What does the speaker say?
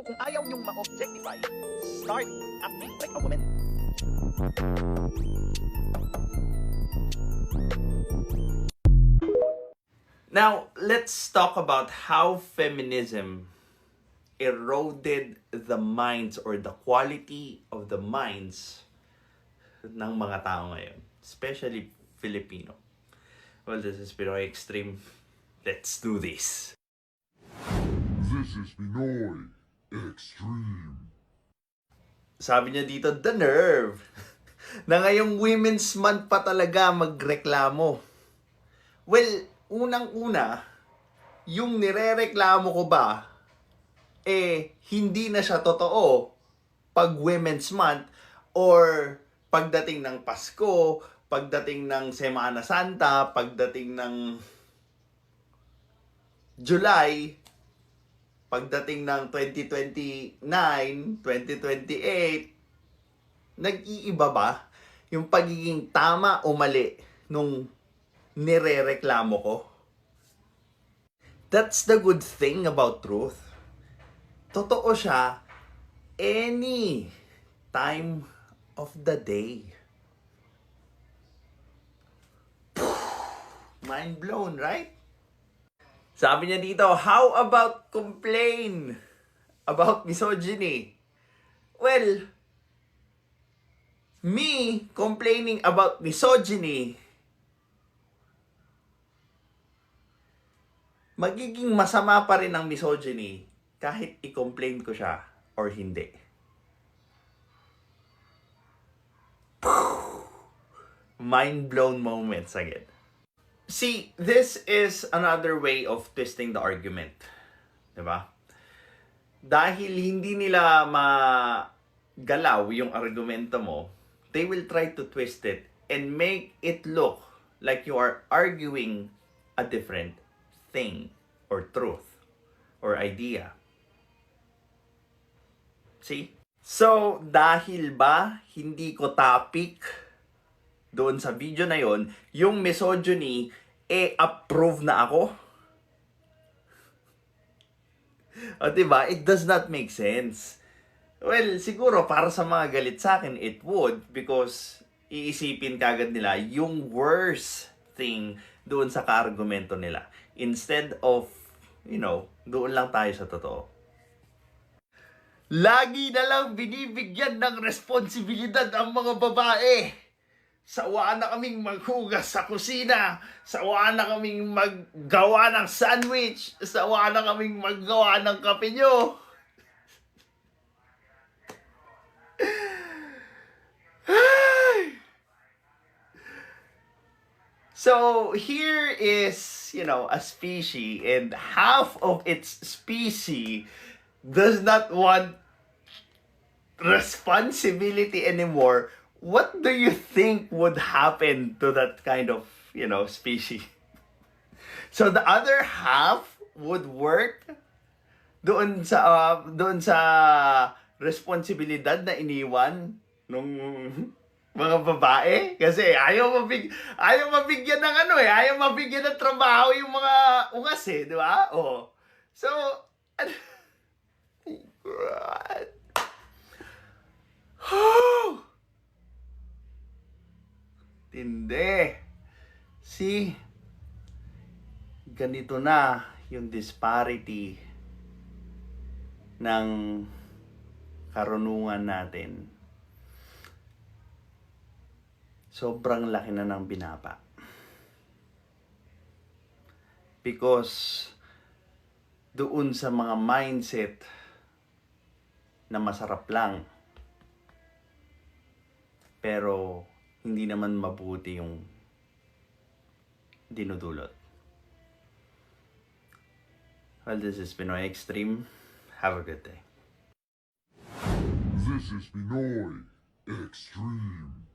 kung ayaw niyong ma-objectify, start acting like a woman. Now, let's talk about how feminism eroded the minds or the quality of the minds ng mga tao ngayon, especially Filipino. Well, this is Pinoy Extreme. Let's do this. This is Pinoy Extreme. Sabi niya dito, the nerve na ngayong Women's Month pa talaga magreklamo. Well, unang-una, yung nirereklamo ko ba, hindi na siya totoo pag Women's Month or pagdating ng Pasko, pagdating ng Semana Santa, pagdating ng July, pagdating ng 2029, 2028, nag-iiba ba yung pagiging tama o mali nung nirereklamo ko? That's the good thing about truth. Totoo siya any time of the day. Mind blown, right? Sabi niya dito, how about complain about misogyny? Well, me complaining about misogyny, magiging masama pa rin ang misogyny kahit i-complain ko siya or hindi. Mind blown moments again. See, this is another way of twisting the argument. Diba? Dahil hindi nila magalaw yung argumento mo, they will try to twist it and make it look like you are arguing a different thing or truth or idea. See? So, dahil ba hindi ko topic doon sa video na yon, yung misogyny, approve na ako? O diba? It does not make sense. Well, siguro para sa mga galit sa akin, it would, because iisipin kagad nila yung worst thing doon sa kaargumento nila. Instead of, doon lang tayo sa totoo. Lagi na lang binibigyan ng responsibilidad ang mga babae. Sawa na kaming maghugas sa kusina. Sawa na kaming maggawa ng sandwich. Sawa na kaming maggawa ng kape nyo. So, here is, a species, and half of its species does not want responsibility anymore. What do you think would happen to that kind of, species? So the other half would work doon sa responsibilidad na iniwan nung mga babae kasi ayaw mabigyan ng ayaw mabigyan ng trabaho yung mga ungas di ba? Oh. So God. Hindi. See, ganito na yung disparity ng karunungan natin. Sobrang laki na ng binaba. Because doon sa mga mindset na masarap lang, pero hindi naman mabuti yung dinudulot. Well, this is Pinoy Extreme. Have a good day. This is Pinoy Extreme.